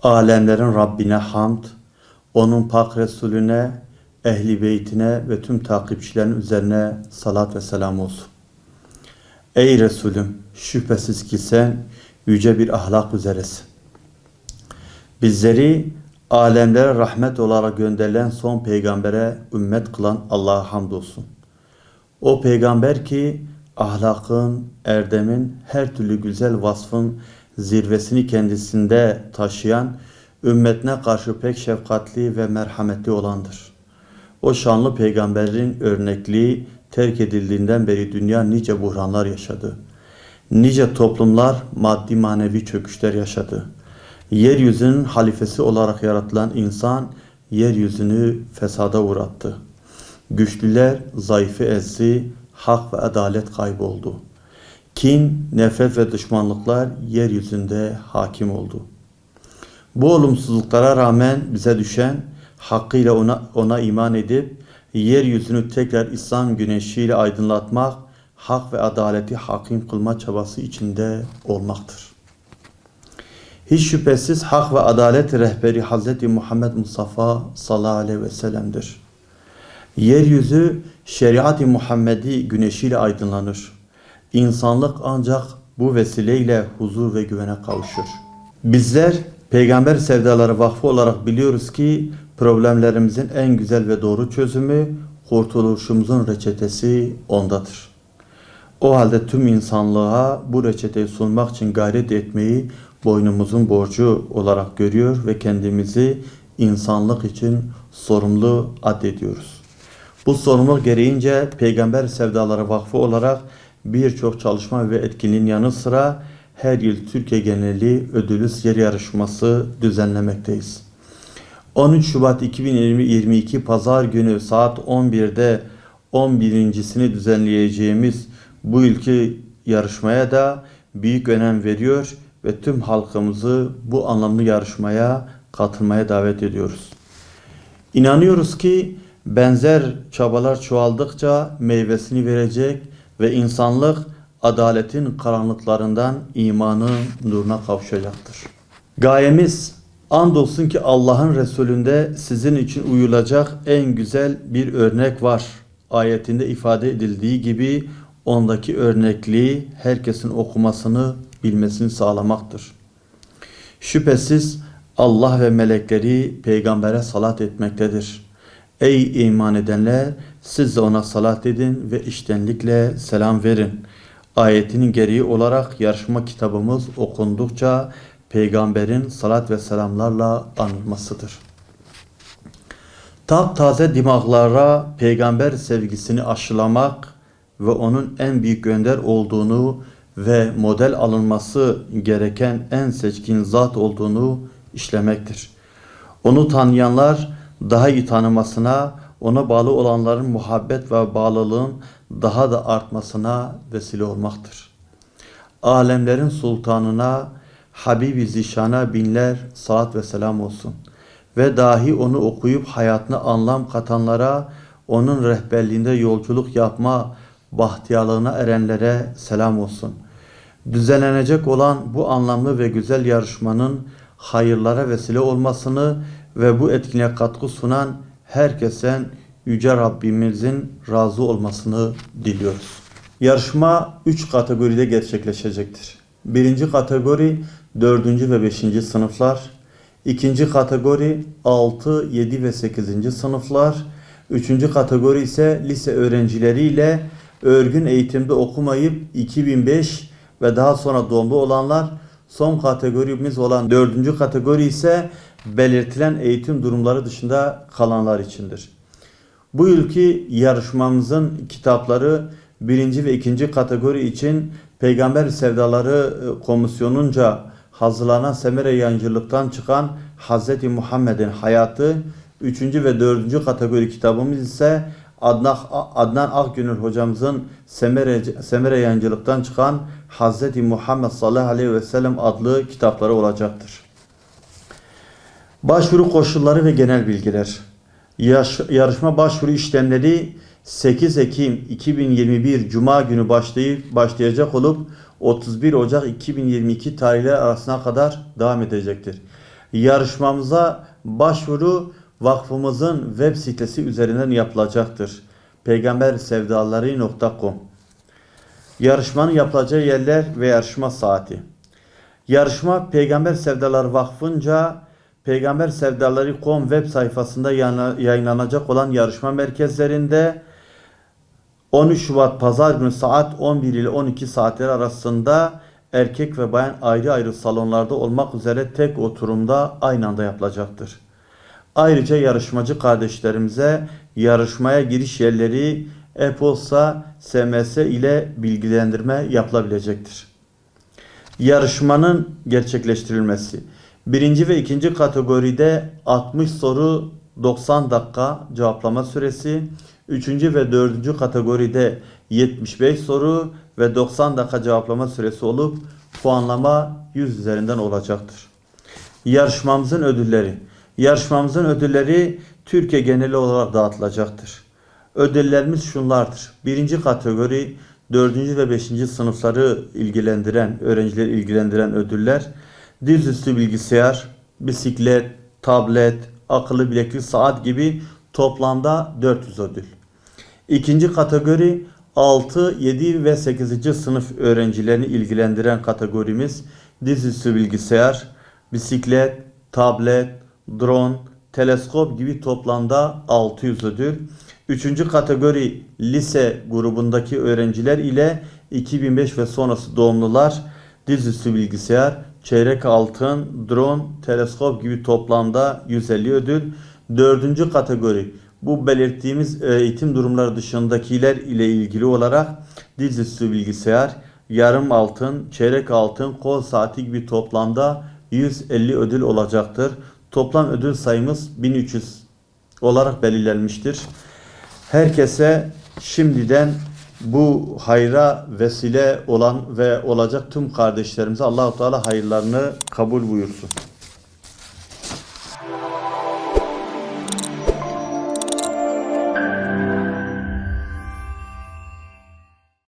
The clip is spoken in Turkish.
Alemlerin Rabbine hamd, onun pak Resulüne, ehli beytine ve tüm takipçilerin üzerine salat ve selam olsun. Ey Resulüm, şüphesiz ki sen yüce bir ahlak üzeresin. Bizleri alemlere rahmet olarak gönderilen son peygambere ümmet kılan Allah'a hamdolsun. O peygamber ki ahlakın, erdemin, her türlü güzel vasfın zirvesini kendisinde taşıyan, ümmetine karşı pek şefkatli ve merhametli olandır. O şanlı peygamberin örnekliği terk edildiğinden beri dünya nice buhranlar yaşadı. Nice toplumlar maddi manevi çöküşler yaşadı. Yeryüzünün halifesi olarak yaratılan insan yeryüzünü fesada uğrattı. Güçlüler zayıfı ezdi, hak ve adalet kayboldu. Kin, nefret ve düşmanlıklar yeryüzünde hakim oldu. Bu olumsuzluklara rağmen bize düşen, hakkıyla ona iman edip, yeryüzünü tekrar İslam güneşiyle aydınlatmak, hak ve adaleti hakim kılma çabası içinde olmaktır. Hiç şüphesiz hak ve adalet rehberi Hz. Muhammed Mustafa sallallahu aleyhi ve sellem'dir. Yeryüzü şeriat-ı Muhammedi güneşiyle aydınlanır. İnsanlık ancak bu vesileyle huzur ve güvene kavuşur. Bizler Peygamber Sevdaları Vakfı olarak biliyoruz ki problemlerimizin en güzel ve doğru çözümü kurtuluşumuzun reçetesi ondadır. O halde tüm insanlığa bu reçeteyi sunmak için gayret etmeyi boynumuzun borcu olarak görüyor ve kendimizi insanlık için sorumlu addediyoruz. Bu sorumluluk gereğince Peygamber Sevdaları Vakfı olarak birçok çalışma ve etkinliğin yanı sıra her yıl Türkiye geneli ödüllü yer yarışması düzenlemekteyiz. 13 Şubat 2022 Pazar günü saat 11'de 11.sini düzenleyeceğimiz bu ülke yarışmaya da büyük önem veriyor ve tüm halkımızı bu anlamlı yarışmaya katılmaya davet ediyoruz. İnanıyoruz ki benzer çabalar çoğaldıkça meyvesini verecek ve insanlık adaletin karanlıklarından imanın nuruna kavuşacaktır. Gayemiz andolsun ki Allah'ın Resulünde sizin için uyulacak en güzel bir örnek var. Ayetinde ifade edildiği gibi ondaki örnekliği herkesin okumasını, bilmesini sağlamaktır. Şüphesiz Allah ve melekleri peygambere salat etmektedir. Ey iman edenler, siz de ona salat edin ve içtenlikle selam verin. Ayetinin gereği olarak yarışma kitabımız okundukça peygamberin salat ve selamlarla anılmasıdır. Taptaze dimağlara peygamber sevgisini aşılamak ve onun en büyük önder olduğunu ve model alınması gereken en seçkin zat olduğunu işlemektir. Onu tanıyanlar daha iyi tanımasına, ona bağlı olanların muhabbet ve bağlılığın daha da artmasına vesile olmaktır. Alemlerin sultanına, Habibi Zişan'a binler salat ve selam olsun. Ve dahi onu okuyup hayatına anlam katanlara, onun rehberliğinde yolculuk yapma bahtiyarlığına erenlere selam olsun. Düzenlenecek olan bu anlamlı ve güzel yarışmanın hayırlara vesile olmasını ve bu etkinliğe katkı sunan herkesten Yüce Rabbimizin razı olmasını diliyoruz. Yarışma 3 kategoride gerçekleşecektir. Birinci kategori 4. ve 5. sınıflar. İkinci kategori 6, 7 ve 8. sınıflar. Üçüncü kategori ise lise öğrencileriyle örgün eğitimde okumayıp 2005 ve daha sonra doğumlu olanlar. Son kategorimiz olan 4. kategori ise belirtilen eğitim durumları dışında kalanlar içindir. Bu yılki yarışmamızın kitapları 1. ve 2. kategori için Peygamber Sevdaları Komisyonunca hazırlanan Semere Yayıncılık'tan çıkan Hz. Muhammed'in hayatı, 3. ve 4. kategori kitabımız ise Adnan Akgünül hocamızın Semere Yayıncılık'tan çıkan Hz. Muhammed sallallahu aleyhi ve sellem adlı kitapları olacaktır. Başvuru koşulları ve genel bilgiler. Yarışma başvuru işlemleri 8 Ekim 2021 Cuma günü başlayacak olup 31 Ocak 2022 tarihleri arasına kadar devam edecektir. Yarışmamıza başvuru vakfımızın web sitesi üzerinden yapılacaktır. peygambersevdaları.com. Yarışmanın yapılacağı yerler ve yarışma saati. Yarışma Peygamber Sevdaları Vakfı'nca peygambersevdaları.com web sayfasında yayınlanacak olan yarışma merkezlerinde 13 Şubat Pazar günü saat 11 ile 12 saatleri arasında erkek ve bayan ayrı ayrı salonlarda olmak üzere tek oturumda aynı anda yapılacaktır. Ayrıca yarışmacı kardeşlerimize yarışmaya giriş yerleri e-posta, SMS ile bilgilendirme yapılabilecektir. Yarışmanın gerçekleştirilmesi. Birinci ve ikinci kategoride 60 soru 90 dakika cevaplama süresi. Üçüncü ve dördüncü kategoride 75 soru ve 90 dakika cevaplama süresi olup puanlama 100 üzerinden olacaktır. Yarışmamızın ödülleri. Yarışmamızın ödülleri Türkiye geneli olarak dağıtılacaktır. Ödüllerimiz şunlardır. Birinci kategori 4. ve 5. sınıfları ilgilendiren, öğrencileri ilgilendiren ödüller. Dizüstü bilgisayar, bisiklet, tablet, akıllı bileklik, saat gibi toplamda 400 ödül. İkinci kategori 6, 7 ve 8. sınıf öğrencilerini ilgilendiren kategorimiz dizüstü bilgisayar, bisiklet, tablet, drone, teleskop gibi toplamda 600 ödül. Üçüncü kategori lise grubundaki öğrenciler ile 2005 ve sonrası doğumlular dizüstü bilgisayar, çeyrek altın, drone, teleskop gibi toplamda 150 ödül. Dördüncü kategori bu belirttiğimiz eğitim durumları dışındakiler ile ilgili olarak dizüstü bilgisayar, yarım altın, çeyrek altın, kol saati gibi toplamda 150 ödül olacaktır. Toplam ödül sayımız 1300 olarak belirlenmiştir. Herkese şimdiden bu hayra vesile olan ve olacak tüm kardeşlerimize Allah-u Teala hayırlarını kabul buyursun.